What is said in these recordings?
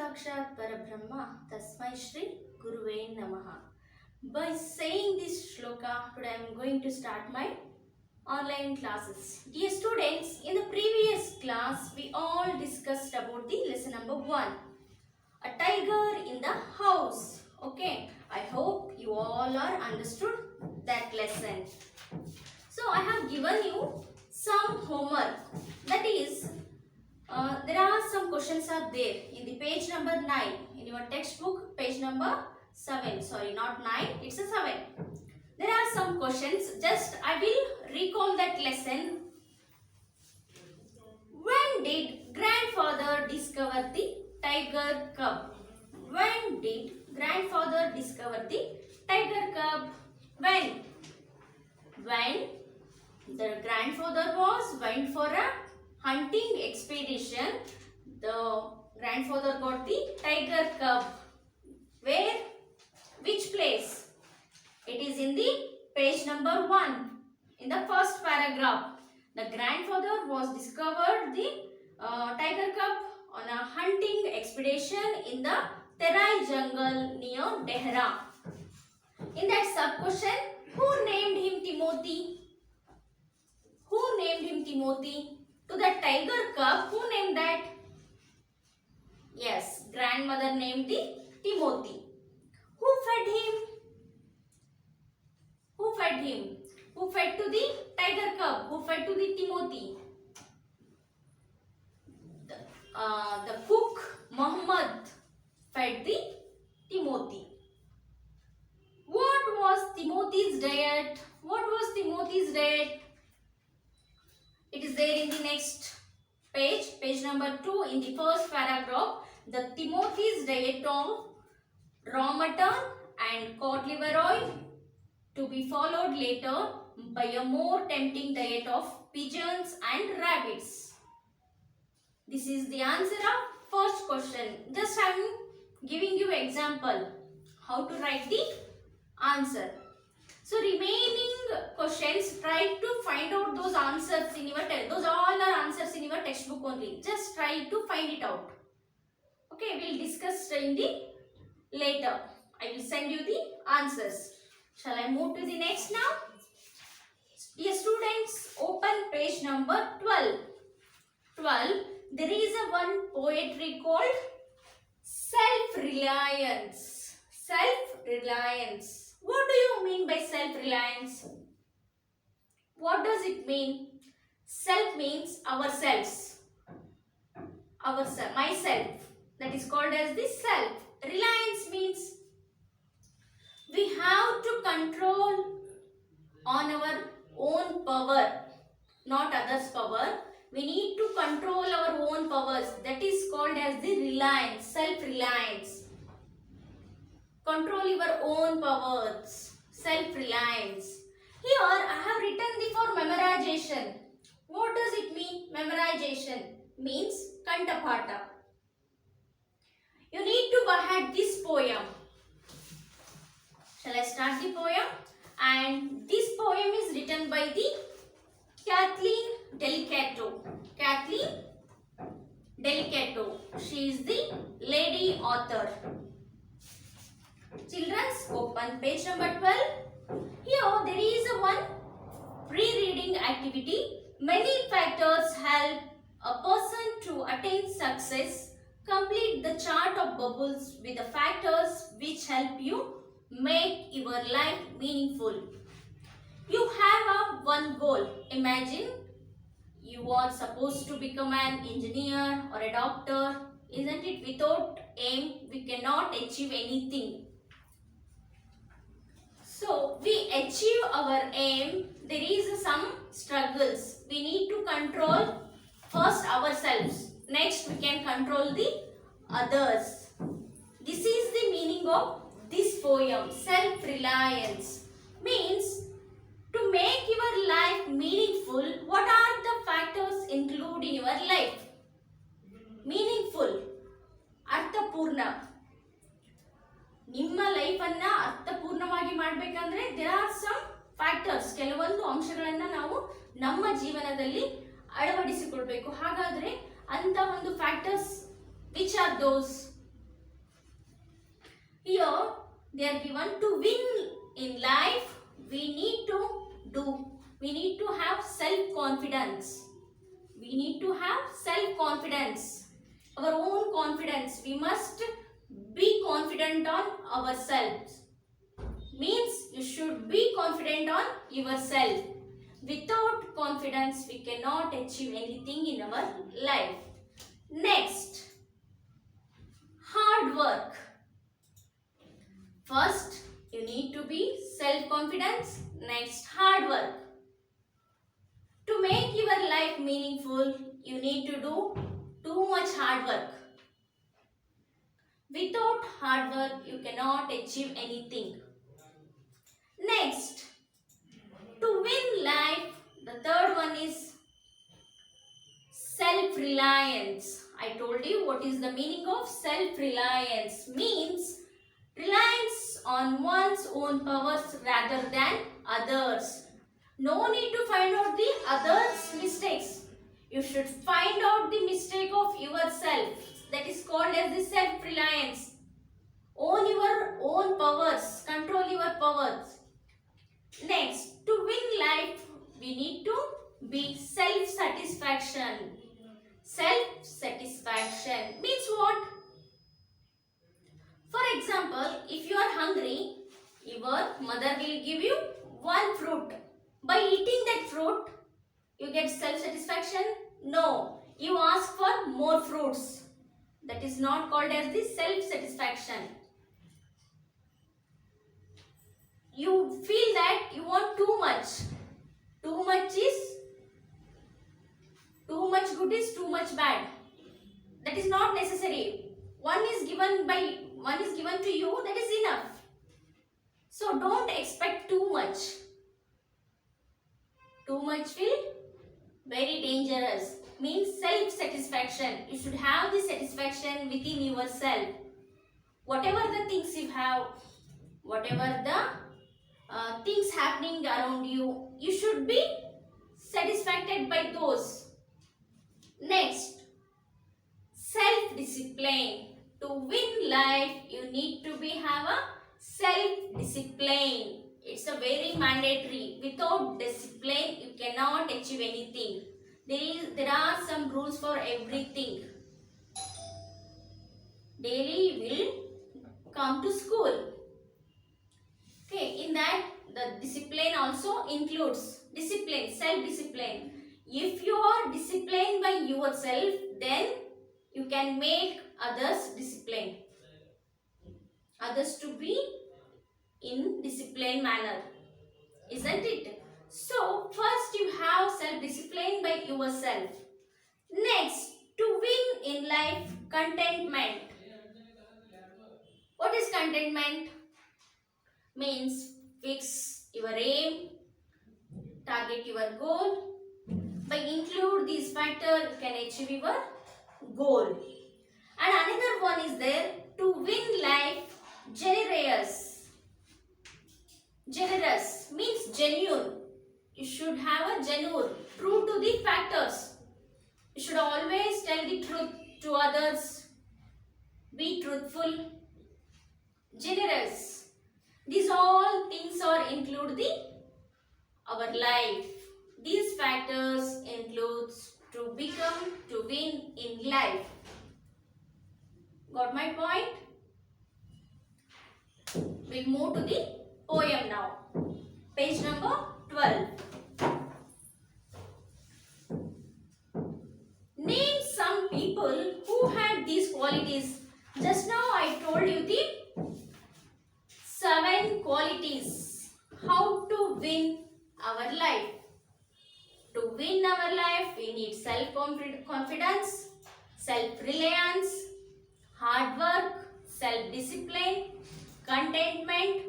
Sakshat Parabrahma Tasmai Shri Guruve Namaha. By saying this shloka, today I am going to start my online classes. Dear students, in the previous class we all discussed about the lesson number 1. A tiger in the house. Okay, I hope you all are understood that lesson. So I have given you some homework, that is there are some questions are there in the page number 9 in your textbook, page number 7, sorry not 9, it's a 7. There are some questions, just I will recall that lesson. When did grandfather discover the tiger cub? When did grandfather discover the tiger cub? When the grandfather went for a hunting expedition, the grandfather got the tiger cub. Where? Which place? It is in the page number 1, in the first paragraph. The grandfather was discovered the tiger cub on a hunting expedition in the Terai jungle near Dehra. In that sub question, who named him Timothy? Who named him Timothy? To the tiger cub, who named that? Yes, grandmother named the Timothy. Who fed him? Who fed him? Who fed to the tiger cub? Who fed to the Timothy? The cook Muhammad fed the Timothy. What was Timothy's diet? What was Timothy's diet? It is there in the next page, page number 2, in the first paragraph. The Timothy's diet of raw mutton and cod liver oil, to be followed later by a more tempting diet of pigeons and rabbits. This is the answer of first question. Just I am giving you example how to write the answer. So remaining questions, try to find out those answers in your those all are answers in your textbook only. Just try to find it out. Okay, we will discuss in the later. I will send you the answers. Shall I move to the next now? Dear students, open page number 12. 12. There is a one poetry called self-reliance. Self-reliance. What do you mean by self-reliance? What does it mean? Self means ourselves. Myself. That is called as the self. Reliance means we have to control on our own power, not others' power. We need to control our own powers. That is called as the reliance, self-reliance. Control your own powers, self-reliance. Here I have written the for memorization. What does it mean? Memorization means kantapata. You need to by this poem. Shall I start the poem? And this poem is written by the Kathleen Delicato. Kathleen Delicato. She is the lady author. Children, open page number 12. Here there is a one pre-reading activity. Many factors help a person to attain success. Complete the chart of bubbles with the factors which help you make your life meaningful. You have one goal. Imagine you are supposed to become an engineer or a doctor. Isn't it? Without aim, we cannot achieve anything. So, we achieve our aim, there is some struggles. We need to control first ourselves. Next, we can control the others. This is the meaning of this poem. Self-reliance means to make your life meaningful, what are the factors include in your life? Meaningful, Arthapurna. ನಿಮ್ಮ life ಅನ್ನ ಅರ್ಥಪೂರ್ಣವಾಗಿ ಮಾಡಬೇಕಂದ್ರೆ there are some factors, ಕೆಲವೊಂದು ಅಂಶಗಳನ್ನ ನಾವು ನಮ್ಮ ಜೀವನದಲ್ಲಿ ಅಳವಡಿಸಿಕೊಳ್ಳಬೇಕು. ಹಾಗಾದ್ರೆ ಅಂತ ಒಂದು factors which are those? Here they are given to win in life. We need to have self-confidence. We need to have self-confidence, our own confidence. We must be confident on ourselves. Means you should be confident on yourself. Without confidence, we cannot achieve anything in our life. Next, hard work. First, you need to be self-confidence. Next, hard work. To make your life meaningful, you need to do too much hard work. Without hard work, you cannot achieve anything. Next, to win life, the third one is self-reliance. I told you what is the meaning of self-reliance. Means reliance on one's own powers rather than others. No need to find out the others' mistakes. You should find out the mistake of yourself. That is called as the self-reliance. Own your own powers. Control your powers. Next, to win life, we need to be self-satisfaction. Self-satisfaction means what? For example, if you are hungry, your mother will give you one fruit. By eating that fruit, you get self-satisfaction? No. You ask for more fruits. That is not called as the self-satisfaction. You feel that you want too much. Too much good is too much bad. That is not necessary. One is given to you, that is enough. So don't expect too much. Too much will very dangerous. Means self-satisfaction. You should have the satisfaction within yourself. Whatever the things you have, whatever the things happening around you, you should be satisfied by those. Next, self-discipline. To win life, you need to have a self-discipline. It's a very mandatory. Without discipline, you cannot achieve anything. There are some rules for everything. Daily you will come to school. Okay, in that the discipline also includes discipline, self-discipline. If you are disciplined by yourself, then you can make others disciplined. Others to be in disciplined manner. Isn't it? So, first you have self-discipline by yourself. Next, to win in life, contentment. What is contentment? Means fix your aim, target your goal. By include these factors, you can achieve your goal. And another one is there, to win life, generous. Generous means genuine. You should have a genuine, true to the factors. You should always tell the truth to others. Be truthful. Generous. These all things are include our life. These factors includes to win in life. Got my point? We'll move to the poem now. Page number 12. Name some people who had these qualities. Just now I told you the 7 qualities. How to win our life. To win our life, we need self-confidence, self-reliance, hard work, self-discipline, contentment.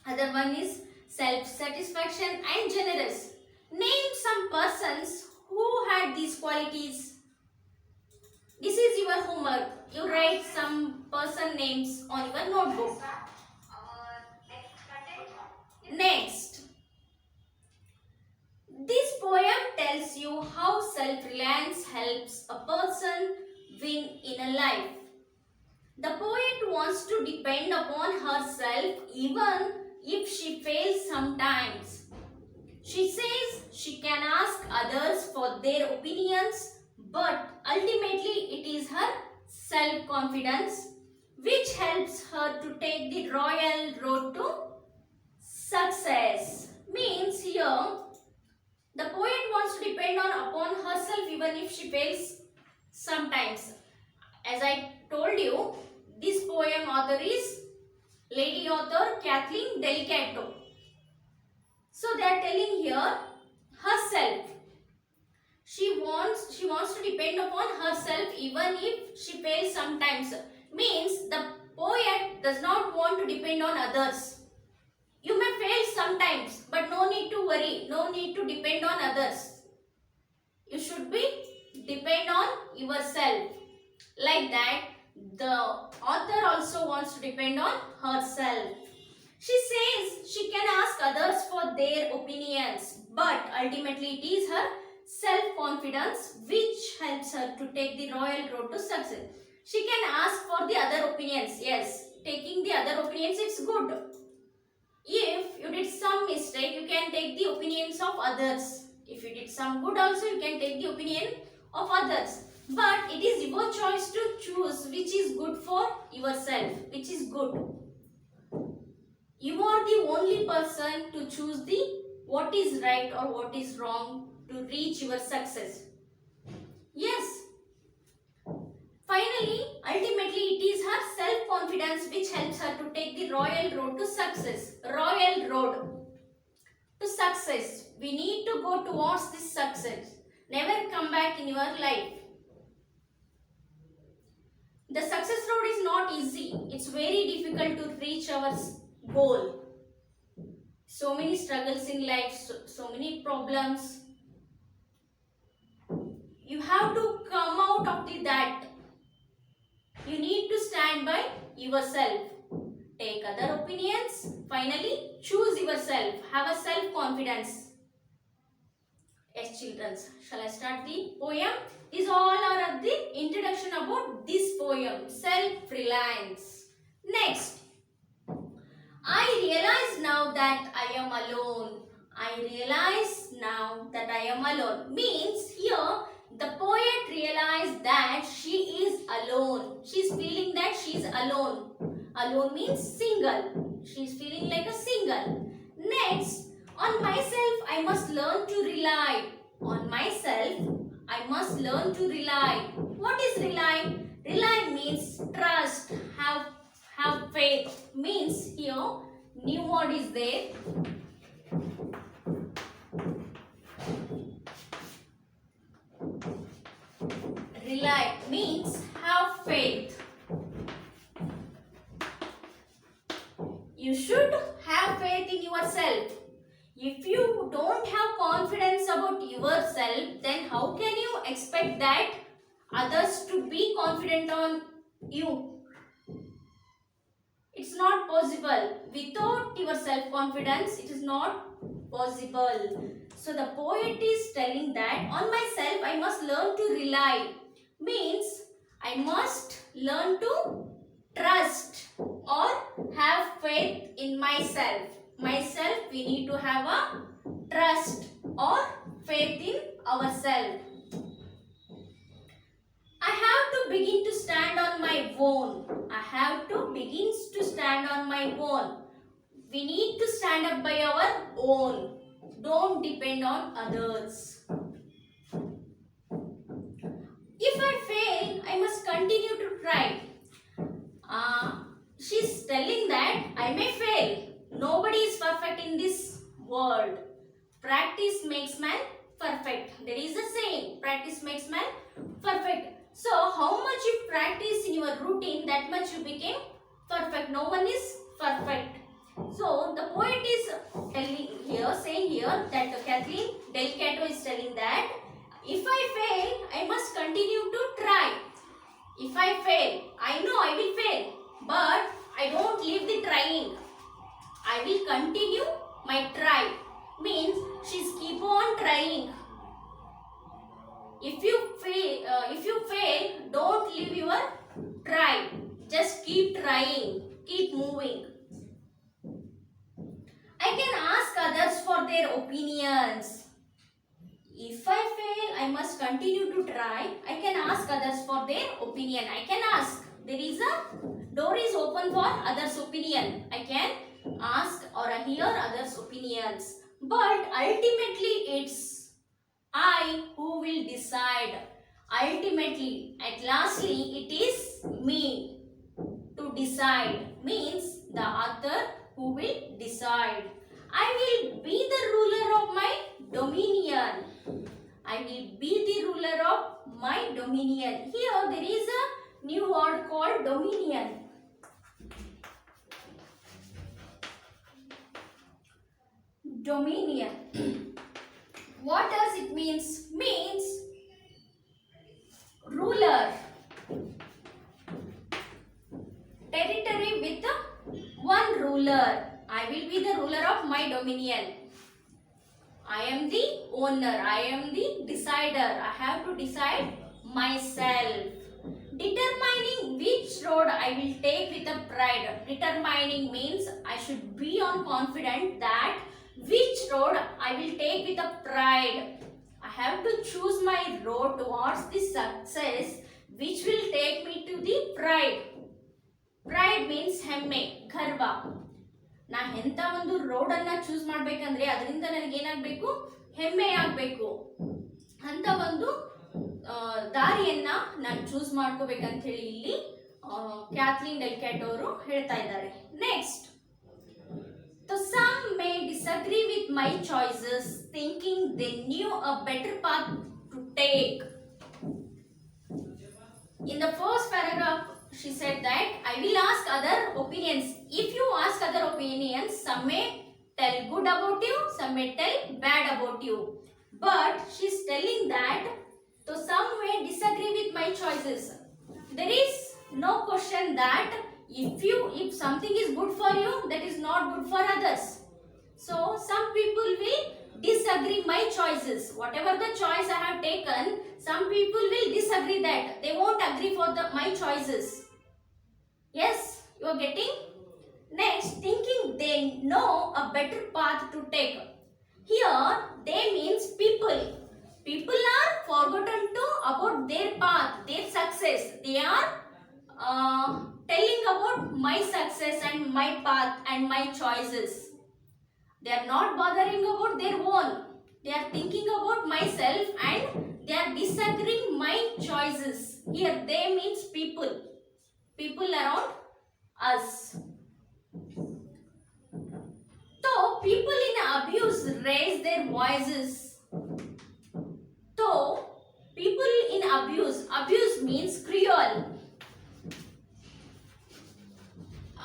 Other one is self-satisfaction and generous. Name some persons who had these qualities. This is your homework. You write some person names on your notebook. Next, this poem tells you how self-reliance helps a person win in a life. The poet wants to depend upon herself even if she fails sometimes. She says she can ask others for their opinions, but ultimately it is her self-confidence which helps her to take the royal road to success. Means here, the poet wants to depend upon herself even if she fails sometimes. As I told you, this poem author is lady author Kathleen Delicato. So they are telling here herself. She wants to depend upon herself even if she fails sometimes. Means the poet does not want to depend on others. You may fail sometimes, but no need to worry, no need to depend on others. You should be depend on yourself. Like that, the author also wants to depend on herself. She says she can ask others for their opinions, but ultimately it is her self-confidence which helps her to take the royal road to success. She can ask for the other opinions. Yes, taking the other opinions, it's good. If you did some mistake, you can take the opinions of others. If you did some good also, you can take the opinion of others. But it is your choice to choose which is good for yourself, which is good. You are the only person to choose the what is right or what is wrong to reach your success. Yes. Finally, ultimately it is her self-confidence which helps her to take the royal road to success. Royal road to success. We need to go towards this success. Never come back in your life. The success road is not easy. It's very difficult to reach our goal. So many struggles in life, so many problems. You have to come out of that. You need to stand by yourself. Take other opinions. Finally, choose yourself. Have a self-confidence. Yes, children. Shall I start the poem? These all are at the introduction about this poem. Self-reliance. Next. I realize now that I am alone. I realize now that I am alone. Means here, the poet realized that she is alone. She is feeling that she is alone. Alone means single. She is feeling like a single. Next, on myself I must learn to rely. On myself I must learn to rely. What is rely? Rely means trust, have faith. Means here, new word is there. Rely means have faith. You should have faith in yourself. If you don't have confidence about yourself, then how can you expect that others to be confident on you? It's not possible. Without your self-confidence, it is not possible. So the poet is telling that on myself I must learn to rely. Means I must learn to trust or have faith in myself. Myself, we need to have a trust or faith in ourselves. I have to begin to stand on my own. I have to begin to stand on my own. We need to stand up by our own. Don't depend on others. If I fail, I must continue to try. She's telling that I may fail. Nobody is perfect in this world. Practice makes man perfect. There is a saying, practice makes man perfect. So, how much you practice in your routine, that much you became perfect. No one is perfect. So, the poet is telling here, saying here that Kathleen Delicato is telling that if I fail, I must continue to try. If I fail, I know I will fail, but I don't leave the trying. I will continue my try. Means she's keep on trying. If you fail, don't leave your try. Just keep trying, keep moving. I can ask others for their opinions. If I fail, I must continue to try. I can ask others for their opinion. I can ask. There is a door is open for others' opinion. I can ask or hear others' opinions. But ultimately, it's I who will decide. Ultimately, at lastly, it is me to decide. Means the other who will decide. I will be the ruler of my dominion. I will be the ruler of my dominion. Here there is a new word called dominion. Dominion. What does it means? Means ruler. Territory with one ruler. I will be the ruler of my dominion. I am the owner. I am the decider. I have to decide myself. Determining which road I will take with a pride. Determining means I should be on confident that which road I will take with a pride. I have to choose my road towards the success which will take me to the pride. Pride means ಹೆಮ್ಮೆ, ಗರ್ವ. ನಾ ಎಂತ ಒಂದು road ಅನ್ನ choose ಮಾಡ್ಬೇಕಂದ್ರೆ ಅದರಿಂದ ನನಗೆ ಏನಾಗಬೇಕು, ಹೆಮ್ಮೆ ಆಗಬೇಕು ಅಂತ ಒಂದು ದಾರಿಯನ್ನ ನಾನು ಚೂಸ್ ಮಾಡ್ಕೋಬೇಕಂತ ಹೇಳಿ ಇಲ್ಲಿ ಕ್ಯಾಥ್ಲಿನ್ ಡೆಲ್ಕ್ಯಾಟ್ ಅವರು ಹೇಳ್ತಾ ಇದ್ದಾರೆ. Next, some may disagree with my choices, thinking they knew a better path to take. In the first paragraph, she said that I will ask other opinions. If you ask other opinions, some may tell good about you, some may tell bad about you. But she's telling that so some may disagree with my choices. There is no question that if something is good for you, that is not good for others. So some people will disagree my choices. Whatever the choice I have taken, some people will disagree that. They won't agree for my choices. Yes, you are getting? Next, thinking they know a better path to take. Here, they means people. People are forgotten to about their path, their success. They are telling about my success and my path and my choices. They are not bothering about their own. They are thinking about myself and they are disagreeing my choices. Here they means people. People around us. So people in abuse raise their voices. So people in abuse means cruel.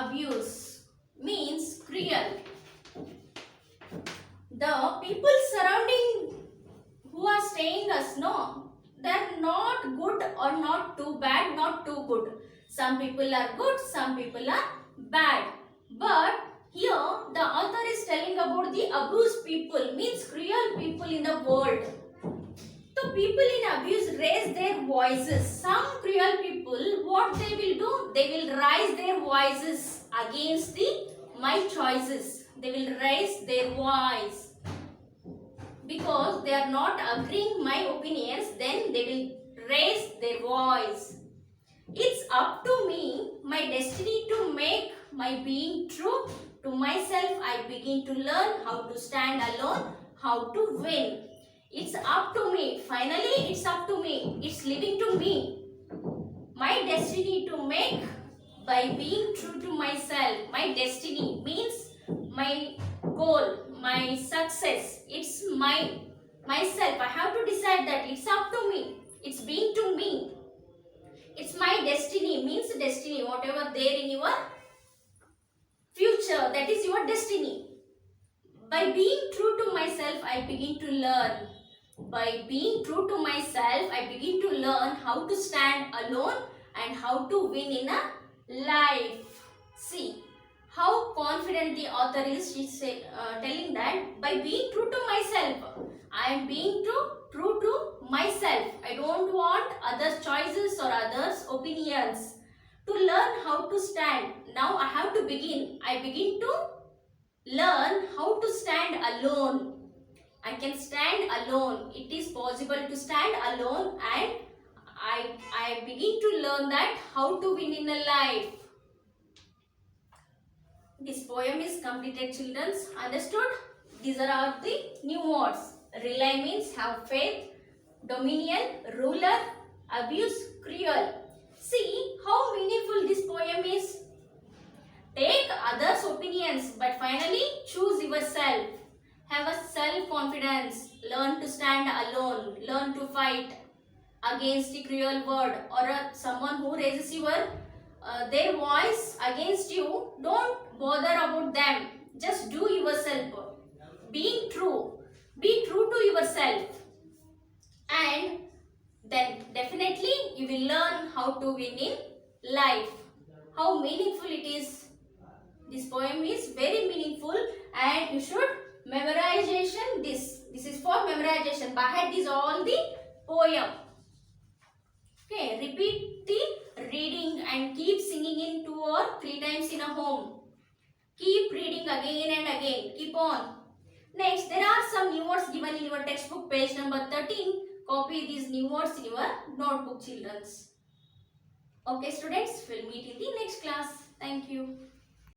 Abuse means cruel. The people surrounding who are staying us, no, they are not good or not too bad, not too good. Some people are good, some people are bad. But here the author is telling about the abused people, means cruel people in the world. So people in abuse raise their voices. Some cruel people, what they will do? They will raise their voices against my choices. They will raise their voice. Because they are not agreeing my opinions, then they will raise their voice. It's up to me, my destiny to make my being true to myself. I begin to learn how to stand alone, how to win. It's up to me. Finally, it's up to me. It's living to me. My destiny to make by being true to myself. My destiny means my goal, my success. It's myself. I have to decide that. It's up to me. It's being to me. It's my destiny. Means destiny. Whatever there in your future, that is your destiny. By being true to myself, I begin to learn. By being true to myself, I begin to learn how to stand alone and how to win in a life. See how confident the author is. She's telling that by being true to myself, I am being true to myself. I don't want others' choices or others' opinions. to learn how to stand. Now I have to begin. I begin to learn how to stand alone. I can stand alone. It is possible to stand alone, and I begin to learn that how to win in a life. This poem is completed, children. Understood? These are all the new words. Rely means have faith. Dominion, ruler. Abuse, cruel. See how meaningful this poem is. Take others' opinions, but finally choose yourself. Have a self-confidence. Learn to stand alone. Learn to fight against the cruel word or someone who raises their voice against you. Don't bother about them. Just do yourself. Being true. Be true to yourself. And then definitely you will learn how to win in life. How meaningful it is. This poem is very meaningful, and you should memorization this. This is for memorization. By head is all the poem. Okay, repeat the reading and keep singing in 2 or 3 times in a home. Keep reading again and again. Keep on. Next, there are some new words given in your textbook, page number 13. Copy these new words in your notebook, children. Okay, students, we'll meet in the next class. Thank you.